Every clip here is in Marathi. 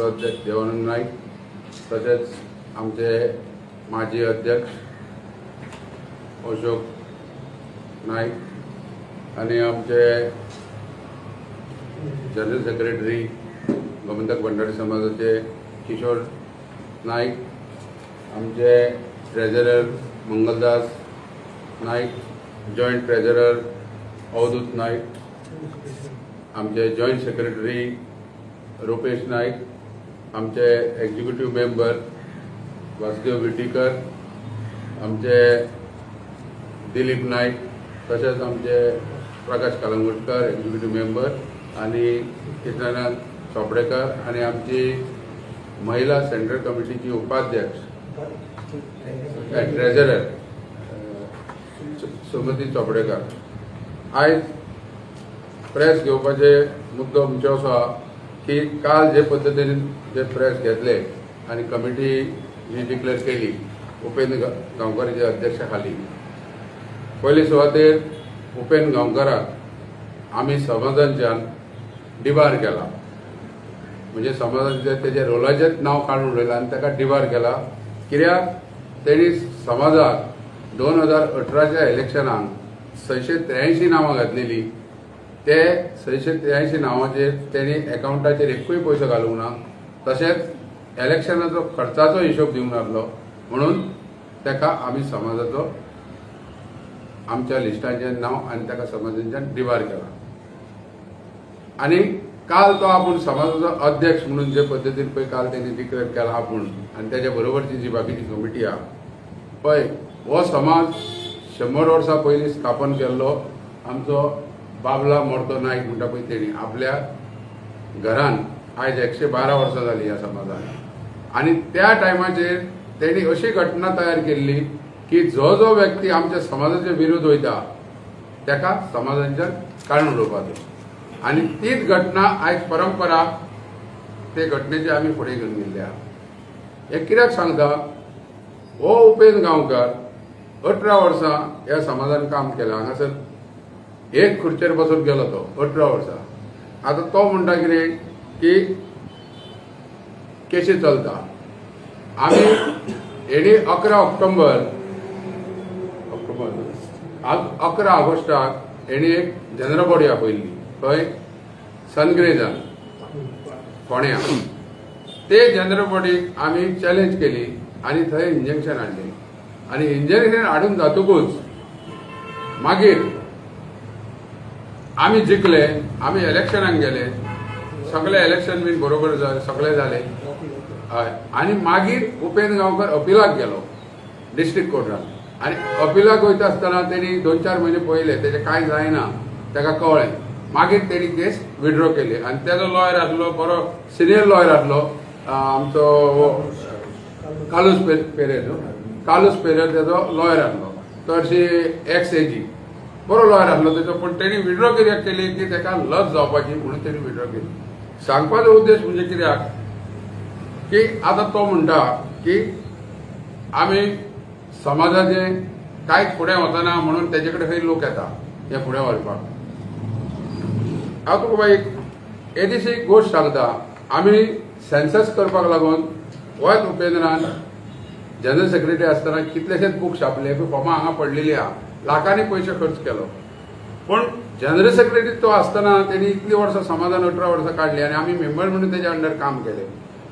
कमिटीचो अध्यक्ष देवानंद नाईक, तसेच आमचे माजी अध्यक्ष अशोक नाईक आणि आमचे जनरल सेक्रेटरी गोमंतक भंडारी समाजाचे किशोर नाईक, आमचे treasurer Mangaldas Naik, joint treasurer Avadhut Naik, आमचे जॉइंट सेक्रेटरी रुपेश नाईक, आमचे एक्झिक्युटिव्ह मेंबर वासुदेव विटीकर, आमचे दिलीप नाईक, तसेच आमचे प्रकाश कलंगुटकर एक्झिक्युटिव्ह मेंबर आणि कृष्णानंद चोपडेकर आणि आमची महिला सेंट्रल कमिटीची उपाध्यक्ष ट्रेजरर सुमती चोपडेकर. आयज प्रेस घेवपाचे मुद्दो आमचो असो की काल जे पद्दतीन जे प्रेस घेतले आणि कमिटी जी डिक्लेअर केली उपेंद्र गांवकाराच्या अध्यक्षाखाली, पयले सुवातेर उपेंद्र गांवकाराक आमी समाजांच्यान डिबार केला, म्हणजे समाजाचे तेजे रोलाचेच नाव काडून उडयलां आनी ताका डिबार केला. कित्याक तेणी समाजाक 2018च्या इलेक्शनाक 683 नावां घातलेली. ते 683 नावांचेर तेणी अकाउंटाचेर एकूय पयसो घालूंक ना, तशेंच इलेक्शनाचो खर्चाचो हिशोब दिवंक नासलो. म्हणून ताका आमी समाजाचो आमच्या लिस्टाचें नाव आनी ताका समाजांच्यान डिबार केला. आनी काल तो आपूण समाजाचो अध्यक्ष म्हणून जे पद्दतीन पळय काल तेणी डिक्लेअर केला आपूण आनी तेच्या बरोबरची जी बाकीची कमिटी आहा पळय, हो समाज 100 वर्सां पयलीं स्थापन केल्लो आमचो बाबला मोडतो नाईक म्हणटा पळय तेणी आपल्या घरान आयज 112 वर्सां जाली ह्या समाजाक. आनी त्या टायमाचेर तेणी अशी घटना तयार केल्ली की जो जो व्यक्ती आमच्या समाजाचे विरोध वयता ताका समाजांच्यान काडून उडोवपाचो. आनी तीच घटना आयज परंपरा ते घटनेचे आमी फुडें घेवन गेल्ले आहा. हे कित्याक सांगता, हो उपेंद्र गांवकार 18 वर्सां ह्या समाजान काम केलां. हांगासर एक खुर्चेर बसून गेलो तो 18 वर्सां. आतां तो म्हणटा कितें की केशी चलता. आमी हेणी 11 ऑगस्टाक हेणी एक जनरल बॉडी आपयल्ली खंय सनग्रेजान फोण्या. ते जनरल बॉडीक आमी चॅलेंज केली आनी थंय इंजेक्शन हाडलें. आनी इंजेक्शन हाडून जातकूच मागीर आमी जिखले, आमी इलेक्शनाक गेले, सगळे इलेक्शन बीन बरोबर सगळे जाले. हय. आनी मागीर उपेंद्र गांवकार अपिलाक गेलो डिस्ट्रिक्ट कोर्टान. आनी अपिलाक वयता आसतना तेणी 2-4 म्हयने पयले तेजें कांय जायना, ताका कळ्ळें. मागीर तेणी केस विड्रॉ केली आनी तेजो लॉयर आसलो, बरो सिनियर लॉयर आसलो आमचो कालूस पेरेर तेजो लॉयर आसलो. तो हरशी एक्स-एजी बरो लॉयर आसलो तेजो. पूण तेणी विड्रॉ कित्याक केली की ताका लज जावपाची म्हणून तेणी विड्रॉ केली. सांगपाचो उद्देश म्हणजे कित्याक की आतां तो म्हणटा की आमी समाजाचें कांयच फुडें वचना म्हणून तेजे कडेन खंय लोक येता हें फुडें व्हरपाक. हांव तुका बाई हे दीस एक गोश्ट सांगता. आमी सेन्सस करपाक लागून होच उपेंद्रान जनरल सेक्रेटरी आसतना कितलेशेच बूक छापले, फॉर्मां हांगा पडलेलीं आहा, लाखांनी पयशे खर्च केलो. पूण जनरल सेक्रेटरी तो आसतना तेणी इतलीं वर्सां समाजान 18 वर्सां काडली आनी आमी मेंबर म्हणून तेच्या अंडर काम केलें.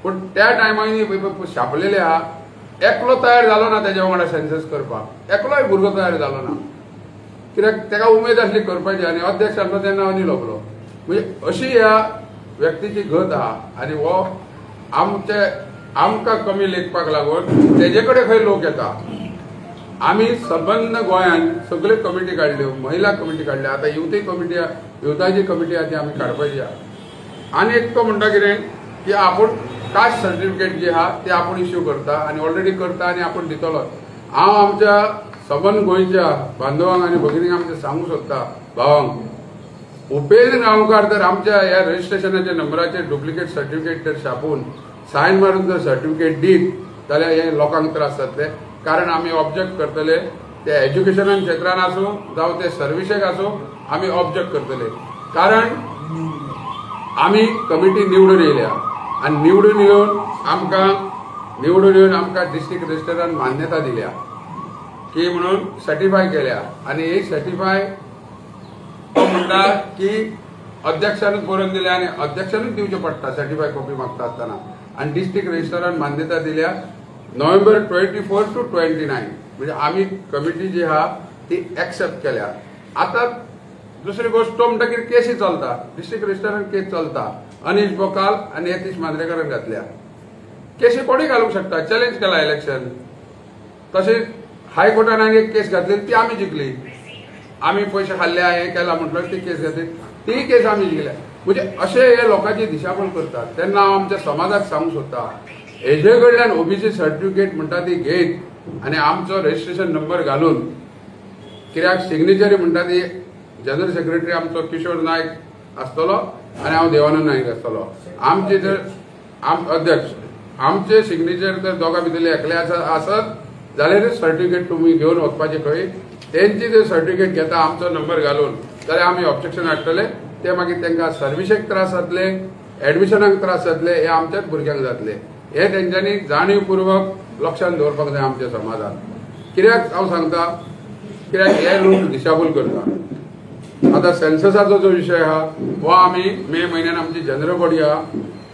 पूण त्या टायमांनी छापलेले आहा, एकलो तयार जालो ना तेज्या वांगडा सेन्सस करपाक. एकलोय भुरगो तयार जालो ना. कित्याक ताका उमेद आसली करपाची आनी अध्यक्ष आसलो तेन्ना अनिल लोबलो. म्हणजे अशी ह्या व्यक्तीची गत आहा. आनी हो आमकां कमी लेखपाक लागून तेजे कडेन खंय लोक येता. आमी सबंद गोंयान सगळे कमिटी काडल्यो, महिला कमिटी काडल्या, आतां युथाची कमिटी आहा ती आमी काडपाची आहा. आनी एक तो म्हणटा कितें की आपूण कास्ट सर्टिफिकेट जी आहा ती आपूण इश्यू करता आनी ऑलरेडी करता आनी आपूण दितलो. हांव आमच्या सबंद गोंयच्या बांदवांक आनी भगिनींक आमच्या सांगूंक सोदता, भावांक, उपेंद्र गांवकार जर आमच्या ह्या रजिस्ट्रेशनाच्या नंबराचेर डुप्लिकेट सर्टिफिकेट जर छापून सायन मारून जर सर्टिफिकेट दीत जाल्यार हे लोकांक त्रास जातले. कारण आमी ऑब्जेक्ट करतले. ते एज्युकेशनान क्षेत्रान आसूं जावं ते सर्विसेक आसूं आमी ऑब्जेक्ट करतले. कारण आमी कमिटी निवडून येयल्या आणि निवडून येवन आमकां डिस्ट्रिक्ट रजिस्ट्रारान मान्यता दिल्या की म्हणून सर्टिफाय केल्या आणि ही सर्टिफाय तो म्हणटा की अध्यक्षानूच बरोवन दिल्या आणि अध्यक्षानूच दिवचें पडटा सर्टिफाय कॉपी मागता आसतना आणि डिस्ट्रिक्ट रजिस्ट्रारान मान्यता दिल्या नोव्हेंबर 24 to 29 म्हणजे आमी कमिटी जी आहा ती एक्सेप्ट केल्या. आता दुसरी गोष्ट तो म्हणटा की केसी चलता डिस्ट्रिक्ट रजिस्ट्रारान केस चलता अनिश बोकाल आणि यतीश मांद्रेकारान घातल्या. केसी कोणी घालूंक शकता चॅलेंज केला इलेक्शन. तशेंच हायकोर्टान एक केस घातली ती आमी जिखली. आमी पयशे खाल्ले हे केला म्हटलं ती केस घातली ती केस आमी जिखल्या. म्हणजे अशे हे लोकांची दिशाभूल करतात. तेन्ना हांव आमच्या समाजाक सांगूंक सोदता हेजे कडल्यान ओबीसी सर्टिफिकेट म्हणटा ती घेत आणि आमचो रजिस्ट्रेशन नंबर घालून कित्याक सिग्नेचरी म्हणटा ती जनरल सेक्रेटरी आमचो किशोर नायक आसतलो आणि हांव देवानंद नायक आसतलो. आमचे जर अध्यक्ष आमचे सिग्नेचर जर दोगां भितरले एकले आसत जाल्यार सर्टिफिकेट तुमी घेवन वचपाचे खंय. तेंची जर सर्टिफिकेट घेता आमचो नंबर घालून जाल्यार आमी ऑब्जेक्शन हाडटले. ते मागीर तांकां सर्विसेक त्रास जातले एडमिशनाक त्रास जातले हे आमच्याच भुरग्यांक जातले. हे तेंच्यांनी जाणीवपूर्वक लक्षांत दवरपाक जाय आमच्या समाजात. कित्याक हांव सांगता कित्याक हे लोक दिशाभूल करता. आता सेन्ससाचो जो विशय आहा हो आमी मे म्हयन्यान आमची जनरल बॉडी आहा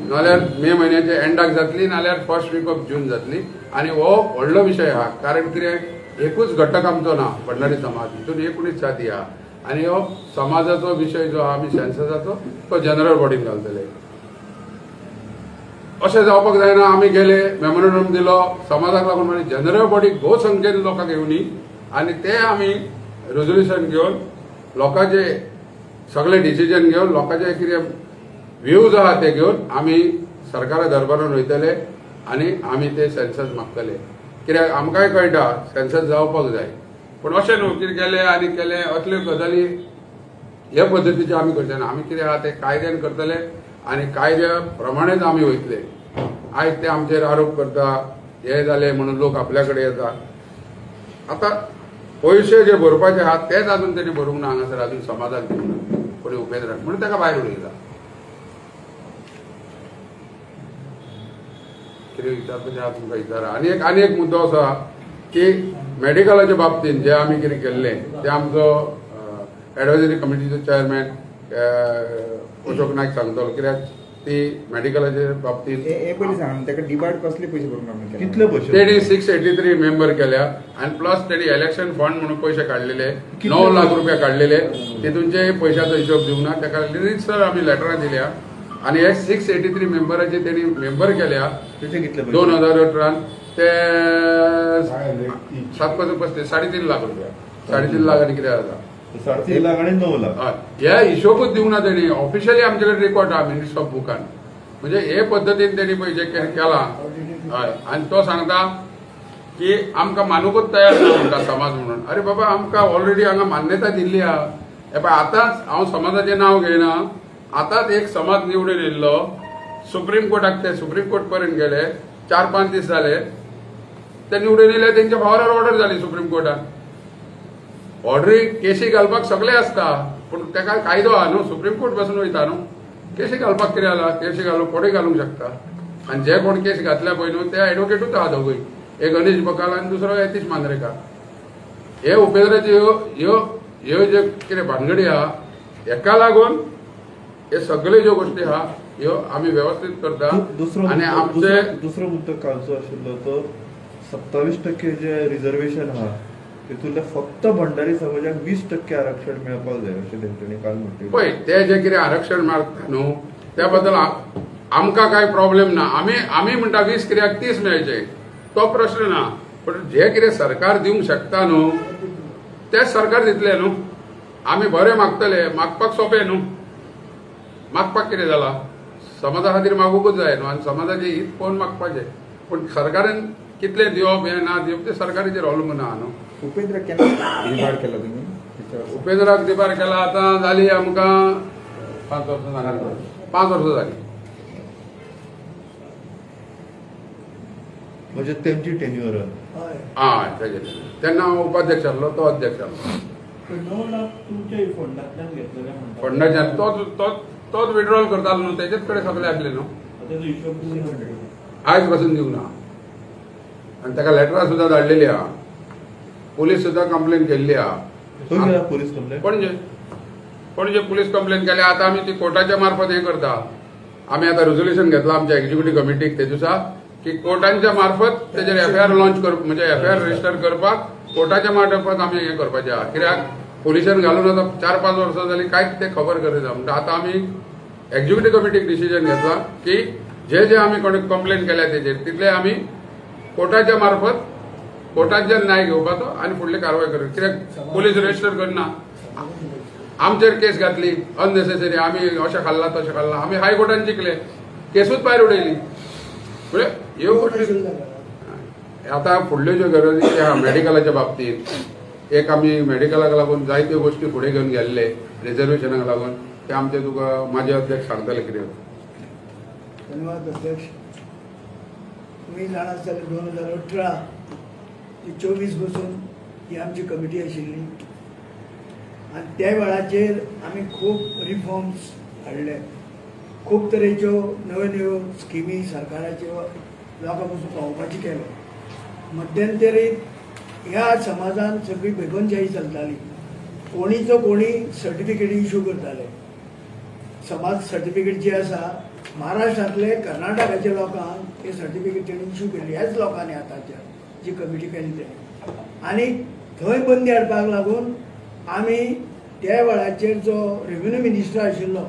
नाल्यार मे म्हयन्याच्या एंडाक जातली नाल्यार फर्स्ट वीक ऑफ जून जातली आणि हो व्हडलो विशय आहा. कारण कितें एकूच घटक आमचो ना भंडारी समाज हितून 19 जाती आहा आणि हो समाजाचो विशय जो आहा आमी सेन्ससाचो तो जनरल बॉडीन घालतले. अशें जावपाक जायना. आमी गेले मेमोरंडम दिलो समाजाक लागून म्हणजे जनरल बॉडी भोव संख्येन लोकांक येवनी आणि ते आमी रेजोल्युशन घेवन लोकांचे सगळे डिसिजन घेवन लोकांचे कितें व्ह्यूज आहा ते घेवन आमी सरकारा दरबारान वयतले आणि आमी ते सेन्सस मागतले. कित्याक आमकांय कळटा सेन्सस जावपाक जाय पूण अशें न्हू कितें केलें आनी केलें असल्यो गजाली हे पद्दतीचे आमी करचे ना. आमी कितें आहा ते कायद्यान करतले आणि कायद्या प्रमाणेच आमी वयतले. आयज ते आमचेर आरोप करता हे जाले म्हणून लोक आपल्या कडेन येता. आता पयशे जे भरपाचे आहात तेच अजून तेणी भरूंक ना हांगासर अजून समाजाक दिवंक ना कोणी उपेद्राक म्हणून ताका भायर उडयता. कितें विचारपाचें आहा तुमकां विचारा. आनी एक मुद्दो आसा की मेडिकलाच्या बाबतींत जे आमी कितें केल्लें ते आमचो एडवायजरी कमिटीचो चेअरमॅन अशोक नायक सांगतलो. कित्याक ती मेडिकलाच्या बाबतींत पयलीं सांग ताका डिपार्ट कसले पयशे भरूंक कितले पयशे तेणी 683 मेंबर केल्या आणि प्लस तेणी इलेक्शन फंड म्हणून पयशे काडलेले 9 लाख रुपया काडलेले तितूनचे पयशाचो हिशोब दिवंक ना. ताका रितसर आमी लेटरां दिल्या आणि हे 683 मेंबराचे तेणी मेंबर केल्या 2018 ते 735 3.5 लाख रुपया 3.5 लाख आणि कितें जाता 3.5 लाख आणि 9 लाख ह्या हिशोबूच दिवंक ना तेणी. ऑफिशियली आमचे कडेन रिकॉर्ड आहा मिनिस्ट्री ऑफ बुकान. म्हणजे हे पद्दतीन तेणी पयशे केला. हय आणि तो सांगता की आमकां मानूकच तयार ना म्हणटा समाज म्हणून. अरे बाबा आमकां ऑलरेडी हांगा मान्यता दिल्ली आहा. हे पळय आतांच हांव समाजाचें नांव घेयना. आतांच एक समाज निवडून येयल्लो सुप्रीम कोर्टाक ते सुप्रीम कोर्ट पर्यंत गेले 4-5 दीस जाले ते निवडून येयले तेंच्या फावरार ऑर्डर जाली सुप्रीम कोर्टान. ऑर्डरी केसी घालपाक सगळे आसता पूण ताका कायदो आहा न्हू. सुप्रीम कोर्ट बसून वयता न्हू. केसी घालपाक कितें जाला केसी घालूंक कोणूय घालूंक शकता. आणि जे कोण केस घातल्या पळय न्हू ते एडवोकेटूच आहा दोगूय. एक अनिश बकाल आणि दुसरो यतीश मांद्रेकार. हे उपेद्राच्यो ह्यो जे कितें भानगडी आहा हेका लागून हे सगळे ज्यो गोष्टी आहा ह्यो आमी व्यवस्थीत करता. आणि आमचे दुसरो मुद्दो कालचो आशिल्लो तो 27% जे रिजर्वेशन आहा तितूंतले फक्त भंडारी समाजाक 20% आरक्षण मेळपाक जाय अशें तेंच्यांनी काल म्हटलें. पळय ते जे कितें आरक्षण मेळटा न्हू त्या बद्दल आमकां कांय प्रॉब्लेम ना. आमी म्हणटा 20 कित्याक 30 मेळचे तो प्रश्न ना. पण जे कितें सरकार दिवंक शकता न्हू तेच सरकार दितले न्हू. आमी बरें मागतले मागपाक सोंपें न्हू. मागपाक कितें जाला समाजा खातीर मागूंकूच जाय न्हू. आनी समाजाचें हित पळोवन मागपाचें. पूण सरकारान कितलें दिवप हें ना दिवप ते सरकाराचेर अवलंबून आहा न्हू. उपेंद्र केन्ना डिपार्ट केला तुमी? उपेंद्राक डिपार केला आतां जाली आमकां 5 वर्सां जाली. म्हणजे तेंची टेन्युअर हय तेजे तेन्ना हांव उपाध्यक्ष आसलो तो अध्यक्ष आसलो. 9 लाख तुमच्या फंडांतल्यान घेतलेले म्हणटा. फंडाच्यान तोच विड्रॉल करतालो न्हू तेजेच कडेन सगळे आसले न्हू. त्याचा हिशोब तुम्ही आयज पासून दिवंक ना आनी ताका लेटरां सुद्दां धाडलेली आहा पुलीस सुद्दां कंप्लेन केल्ली आहा खंय गेला पोलीस कंप्लेंट पणजे पुलीस कंप्लेन केल्या आतां आमी ती कोर्टाच्या मार्फत हें करता आमी आतां रेझोल्युशन घेतलां आमच्या एक्झिक्युटिव्ह कमिटीक ते दिसा की कोर्टांच्या मार्फत तेजेर एफआयआर लॉन्च करप म्हणजे एफआयआर रजिस्टर करपाक कोर्टाच्या मार्फत आमी हें करपाचें आहा कित्याक पुलिसांन घालून आतां 4-5 वर्सां जालीं कांयच ते खबर करिना म्हणजे आतां आमी एक्झिक्युटिव्ह कमिटीक डिसिजन घेतलां की जे जे आमी कोणी कंप्लेन केल्या तेजेर तितले आमी कोर्टाच्या मार्फत कोर्टाचेर न्याय घेवपाचो आनी फुडली कारवाय करप कित्याक पुलीस रजिस्टर करना आमचेर केस घातली अननेसेसरी आमी अशें खाल्ला तशें खाल्ला आमी हायकोर्टान जिखले केसूच भायर उडयली म्हणजे ह्यो गोश्टी आतां फुडल्यो ज्यो गरजी आहा मेडिकलाच्या बाबतींत एक आमी मेडिकलाक लागून जायत्यो गोश्टी फुडें घेवन गेल्ले रिजर्वेशनाक लागून ते आमचे तुका माजी अध्यक्ष सांगतले कितें धन्यवाद अध्यक्ष. तुम्ही जाणा आसतले 2018 ते 24 पासून ही आमची कमिटी आशिल्ली आणि त्या वेळाचेर आमी खूब रिफॉर्म्स हाडले खूब तरेच्यो नव्यो नव्यो स्किमी सरकाराच्यो लोकां पासून पावोवपाची केलो मध्यंतरीत ह्या समाजान सगळी बेगोनशाही चलताली कोणीचो कोणी सर्टिफिकेट इश्यू करताले समाज सर्टिफिकेट जी आसा महाराष्ट्रातले कर्नाटकाच्या लोकांक ते सर्टिफिकेट तेणी इश्यू केल्ली ह्याच लोकांनी आतांच्या जी कमिटी केली तेणी आनी थंय बंदी हाडपाक लागून आमी त्या वेळाचेर जो रेव्हेन्यू मिनिस्टर आशिल्लो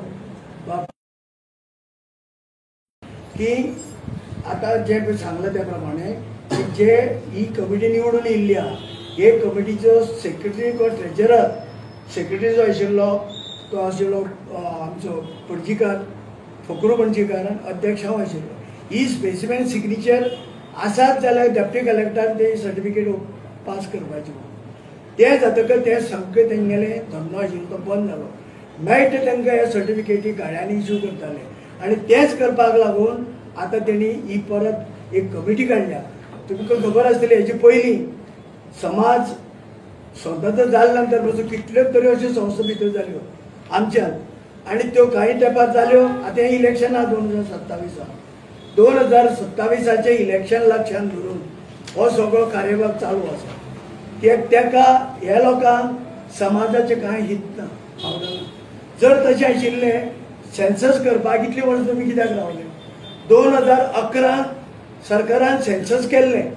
की आता जे सांगला त्या प्रमाणे की जे ही कमिटी निवडून येयल्ली आहा हे कमिटीचो सेक्रेटरी किंवा ट्रेजरर सेक्रेटरी जो आशिल्लो तो आशिल्लो आमचो पणजीकार फकरू पणजीकार अध्यक्ष हांव आशिल्लो ही स्पेसिफिक सिग्नेचर आसात जाल्यार डेप्टी कलेक्टर ते सर्टिफिकेट पास करपाचें ते जातकच ते सगळे तेंगेले धंदो आशिल्लो तो बंद जालो मेळटा तांकां हे सर्टिफिकेटी गाड्यांनी इश्यू करताले आनी तेच करपाक लागून आतां तेणी ही परत एक कमिटी काडल्या तुमकां खबर आसतली हेची पयलीं समाज स्वतंत्र जाल्या नंतर पासून कितल्योच तरी अश्यो संस्था भितर जाल्यो आमच्यान आनी त्यो काही तेंपार जाल्यो आतां हें इलेक्शन आहा 2027 इलेक्शन लक्षांत धरून हो सगळो कार्यभाग चालू आसा तेका ह्या लोकांक समाजाचें कांय हित ना जर तशें आशिल्लें सेन्सस करपाक इतलीं वर्सां तुमी कित्याक रावले 2011 सरकारान सेन्सस केल्लें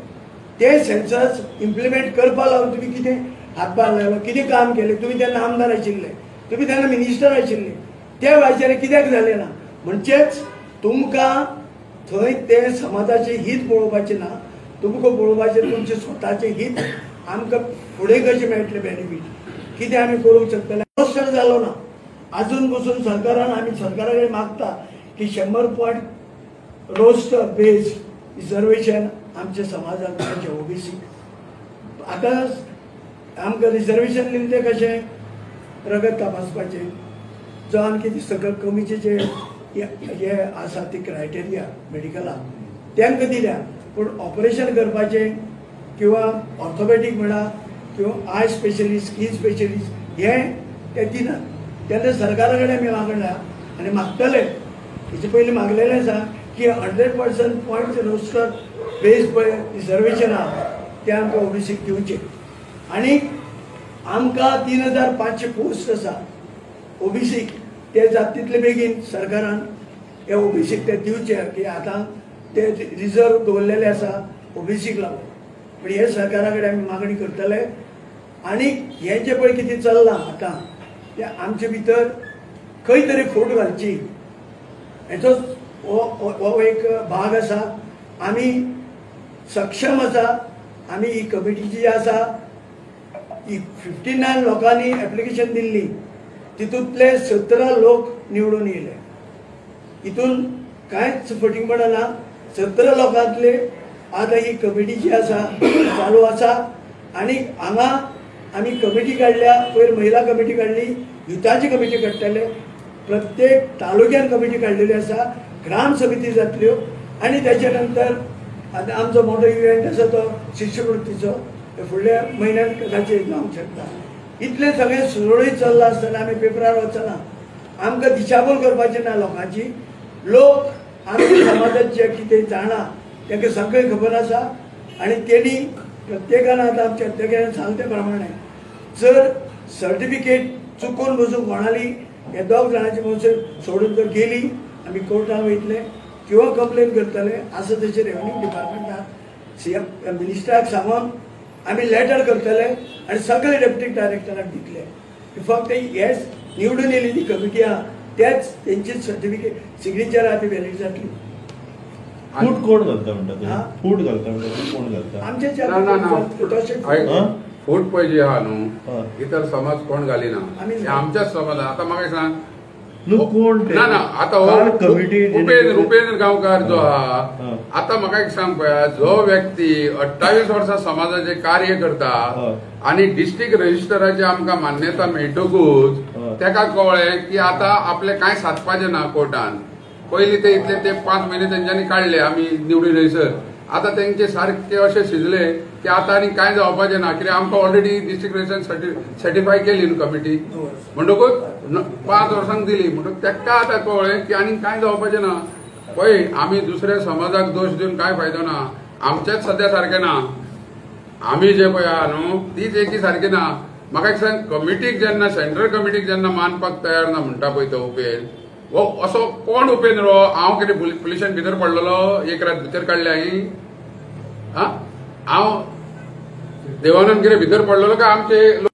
ते सेन्सस इम्प्लिमेंट करपा लागून तुमी कितें हातभार लायलो कितें काम केलें तुमी तेन्ना आमदार आशिल्ले तुमी तेन्ना मिनिस्टर आशिल्ले त्या वेळाचेर कित्याक जालें ना म्हणजेच तुमकां थंय ते समाजाचें हित पळोवपाचें ना तुमकां पळोवपाचें तुमचें स्वताचें हित आमकां फुडें कशें मेळटलें बेनिफीट कितें आमी करूंक शकतले रोस्टर जालो ना अजून पसून सरकारान आमी सरकारा कडेन मागता की 100% रोस्टर बेस्ड रिजर्वेशन आमच्या समाजाक आमच्या ओबीसी आतां आमकां रिजर्वेशन दिलें तें कशें रगत तपासपाचें जो आणखी सकल कमीचे जे हे आसा ती क्रायटेरिया मेडिकलाक तांकां दिल्या पूण ऑपरेशन करपाचें किंवा ऑर्थोपॅडीक म्हणा किंवा आय स्पेशलिस्ट स्कीन स्पेशलिस्ट हे ते दिनात तेन्ना सरकारा कडेन आमी मागल्या आनी मागतले हेचे पयलीं मागलेलें आसा की 100% पॉयंट रोस्टर बेस्ड पळय रिजर्वेशन आहा ते आमकां ओबीसीक दिवचें आनी आमकां 3500 पोस्ट आसा ओबीसीक ते जाता तितले बेगीन सरकारान हे ओबीसीक ते दिवचे की आतां ते रिजर्व दवरलेले आसा ओबीसीक लागून पण हे सरकारा कडेन आमी मागणी करतले आनी हे जे पळय कितें चल्लां आतां ते आमचे भितर खंय तरी फूट घालची हेचो हो एक भाग आसा आमी सक्षम आसा आमी ही कमिटी जी आसा ही 59 लोकांनी एप्लिकेशन दिल्ली तितूंतले 17 लोक निवडून येयले हितून कांयच फटींगपणां ना 17 लोकांतले आतां ही कमिटी जी आसा चालू आसा आनी हांगा आमी कमिटी काडल्या पयर महिला कमिटी काडली युथाची कमिटी काडटले प्रत्येक तालुक्यान कमिटी काडलेली आसा ग्राम समिती जातल्यो आनी तेच्या नंतर आतां आमचो मोठो इव्हेंट आसा तो शिश्यवृत्तीचो फुडल्या म्हयन्यान कदाचित जावंक शकता इतलें सगळें सुरळीत चल्लां आसतना आमी पेपरार वचना आमकां दिशाभूल करपाची ना लोकांची लोक आमच्या समाजात जे कितें जाणा तांकां सगळें खबर आसा आनी तेणी प्रत्येकान आतां आमच्या अध्यक्षान सांगले त्या प्रमाणे जर सर्टिफिकेट चुकून बसून कोणाली हे दोग जाणांची मनशां सोडून जर गेली आमी कोर्टान वयतले किंवा कंप्लेन करतले असं तशें रेव्हन्यू डिपार्टमेंटान सीएम मिनिस्टराक सांगून आमी लेटर करतले आनी सगळे डेप्युटी डायरेक्टराक दितले की फक्त हेच निवडून येयली ती कमिटी आहा त्याच तेंची सर्टिफिकेट सिग्नेचर आहा ती वॅलीड जातली फूट कोण घालता म्हणटा हा? तुम्ही फूट घालता म्हणटा कोण घालता आमचे ना. तशें हा? फूट पळय जी आहा हा. न्हू इतर समाज कोण घालिना आमी हे आमच्याच समाजान आतां म्हाका सांग न्हू कोण ते ना ना आता काल कमिटी उपेंद्र गांवकार जो आहा हा. आता म्हाका एक सांग पळया जो व्यक्ती 28 वर्सां समाजाचे कार्य करता हा. आणि डिस्ट्रिक्ट रजिस्टराची आमकां मान्यता मेळटकूच हा. तेका कळ्ळें की आता आपले कांय साधपाचें ना कोर्टान पयलीं ते इतले ते 5 म्हयने तेंच्यांनी काडले आमी निवडून रयसर आता तेंचे सारखे अशें शिजले की आता आनी कांय जावपाचें ना कित्याक आमकां ऑलरेडी डिस्ट्रिक्ट रजिस्टर सर्टिफाय केली न्हू कमिटी म्हणटकूच 5 वर्सांक दिली म्हणटकूच तेका आतां कळ्ळें की आनी कांय जावपाचें ना पळय आमी दुसऱ्या समाजाक दोश दिवन कांय फायदो ना आमचेच सद्या सारकें ना आमी जे पळय आहा न्हू तीच एकी सारकी ना म्हाका एक सांग कमिटीक जेन्ना सेंट्रल कमिटीक जेन्ना मानपाक तयार ना म्हणटा पळय तो उपेन वो असो कोण उपेंद्र हांव कितें पुलिशेन भितर पडलेलो एक रात भितर काडले हांव देवानंद कितें भितर पडलेलो काय आमचे